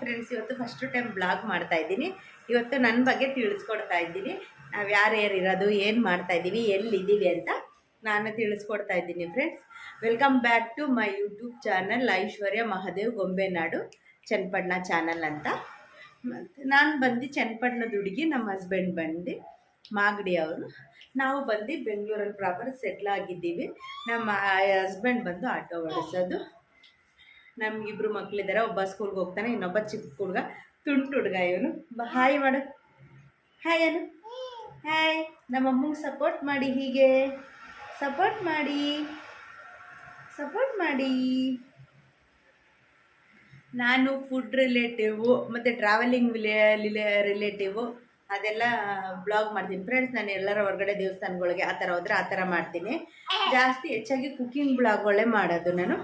Friends, ಇವತ್ತು first time blog ಮಾಡ್ತಾ ಇದ್ದೀನಿ. ಇವತ್ತು ನನ್ನ ಬಗ್ಗೆ ತಿಳಿಸ್ಕೊಡ್ತಾ ಇದ್ದೀನಿ. ನಾವು ಯಾರ್ಯಾರು ಇರೋದು, ಏನು ಮಾಡ್ತಾ ಇದ್ದೀವಿ, ಎಲ್ಲಿದ್ದೀವಿ ಅಂತ ನಾನು ತಿಳಿಸ್ಕೊಡ್ತಾ ಇದ್ದೀನಿ. Friends, welcome back to my YouTube channel Aishwarya Mahadev Gombenadu Channapatna channel ಅಂತ. ನಾನು ಬಂದು ಚನ್ನಪಟ್ಟಣದ ಹುಡುಗಿ, ನಮ್ಮ ಹಸ್ಬೆಂಡ್ ಬಂದು ಮಾಗಡಿ ಅವರು. ನಾವು ಬಂದು ಬೆಂಗಳೂರಲ್ಲಿ ಪ್ರಾಪರ್ ಸೆಟ್ಲ್ ಆಗಿದ್ದೀವಿ. ನಮ್ಮ ಹಸ್ಬೆಂಡ್ ಬಂದು ಆಟೋ ಓಡಿಸೋದು. ನಮಗಿಬ್ರು ಮಕ್ಕಳಿದ್ದಾರೆ. ಒಬ್ಬ ಸ್ಕೂಲ್ಗೆ ಹೋಗ್ತಾನೆ, ಇನ್ನೊಬ್ಬ ಚಿಕ್ಕ ಹುಡುಗ, ತುಂಟು ಹುಡುಗ ಇವನು. ಹಾಯ್ ಮಾಡು, ಹಾಯ್ ಅನು, ಹಾಯ್. ನಮ್ಮಮ್ಮಂಗೆ ಸಪೋರ್ಟ್ ಮಾಡಿ, ಹೀಗೆ ಸಪೋರ್ಟ್ ಮಾಡಿ, ಸಪೋರ್ಟ್ ಮಾಡಿ. ನಾನು ಫುಡ್ ರಿಲೇಟಿವು ಮತ್ತು ಟ್ರಾವೆಲಿಂಗ್ ರಿಲೇಟಿವು ಅದೆಲ್ಲ ಬ್ಲಾಗ್ ಮಾಡ್ತೀನಿ. ಫ್ರೆಂಡ್ಸ್, ನಾನು ಎಲ್ಲರ ಹೊರಗಡೆ ದೇವಸ್ಥಾನಗಳಿಗೆ ಆ ಥರ ಹೋದರೆ ಆ ಥರ ಮಾಡ್ತೀನಿ. ಜಾಸ್ತಿ ಹೆಚ್ಚಾಗಿ ಕುಕ್ಕಿಂಗ್ ಬ್ಲಾಗ್ಗಳೇ ಮಾಡೋದು ನಾನು.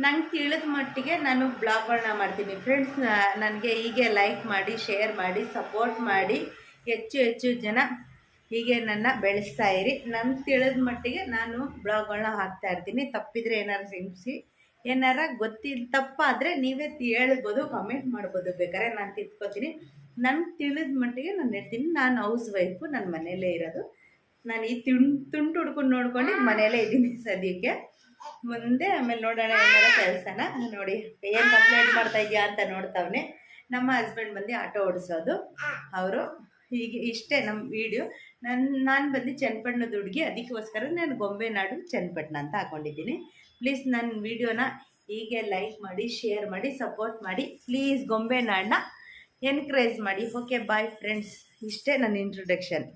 ನಂಗೆ ತಿಳಿದ ಮಟ್ಟಿಗೆ ನಾನು ಬ್ಲಾಗ್ಗಳನ್ನ ಮಾಡ್ತೀನಿ. ಫ್ರೆಂಡ್ಸ್, ನನಗೆ ಹೀಗೆ ಲೈಕ್ ಮಾಡಿ, ಶೇರ್ ಮಾಡಿ, ಸಪೋರ್ಟ್ ಮಾಡಿ, ಹೆಚ್ಚು ಹೆಚ್ಚು ಜನ ಹೀಗೆ ನನ್ನ ಬೆಳೆಸ್ತಾ ಇರಿ. ನಂಗೆ ತಿಳಿದ ಮಟ್ಟಿಗೆ ನಾನು ಬ್ಲಾಗ್ಗಳನ್ನ ಹಾಕ್ತಾ ಇರ್ತೀನಿ. ತಪ್ಪಿದರೆ ಏನಾರು ಕ್ಷಮಿಸಿ, ಏನಾರ ತಪ್ಪಾದರೆ ನೀವೇ ಹೇಳ್ಬೋದು, ಕಮೆಂಟ್ ಮಾಡ್ಬೋದು. ಬೇಕಾದ್ರೆ ನಾನು ತಿಳ್ಕೊತೀನಿ. ನಂಗೆ ತಿಳಿದ ಮಟ್ಟಿಗೆ ನಾನು ಹೇಳ್ತೀನಿ. ನಾನು ಹೌಸ್ ವೈಫು, ನನ್ನ ಮನೆಯಲ್ಲೇ ಇರೋದು. ನಾನು ಈ ತುಂಟು ಹುಡ್ಕೊಂಡು ನೋಡ್ಕೊಂಡು ಮನೆಯಲ್ಲೇ ಇದ್ದೀನಿ ಸದ್ಯಕ್ಕೆ. ಮುಂದೆ ಆಮೇಲೆ ನೋಡೋಣ ಏನಾರ ಕೆಲಸನ. ನೋಡಿ ಏನು ಕಂಪ್ಲೇಂಟ್ ಮಾಡ್ತಾ ಇದೆಯಾ ಅಂತ ನೋಡ್ತಾವನೆ. ನಮ್ಮ ಹಸ್ಬೆಂಡ್ ಬಂದು ಆಟೋ ಓಡಿಸೋದು ಅವರು. ಹೀಗೆ ಇಷ್ಟೇ ನಮ್ಮ ವಿಡಿಯೋ. ನಾನು ಬಂದು ಚನ್ನಪಟ್ಟಣದ ಹುಡುಗಿ, ಅದಕ್ಕೋಸ್ಕರ ನಾನು ಗೊಂಬೆನಾಡು ಚನ್ನಪಟ್ಟಣ ಅಂತ ಹಾಕ್ಕೊಂಡಿದ್ದೀನಿ. ಪ್ಲೀಸ್ ನನ್ನ ವಿಡಿಯೋನ ಹೀಗೆ ಲೈಕ್ ಮಾಡಿ, ಶೇರ್ ಮಾಡಿ, ಸಪೋರ್ಟ್ ಮಾಡಿ. ಪ್ಲೀಸ್ ಗೊಂಬೆನಾಡನ್ನ ಎನ್ಕರೇಜ್ ಮಾಡಿ. Okay, bye friends. ಇಷ್ಟೇ ನನ್ನ ಇಂಟ್ರೊಡಕ್ಷನ್.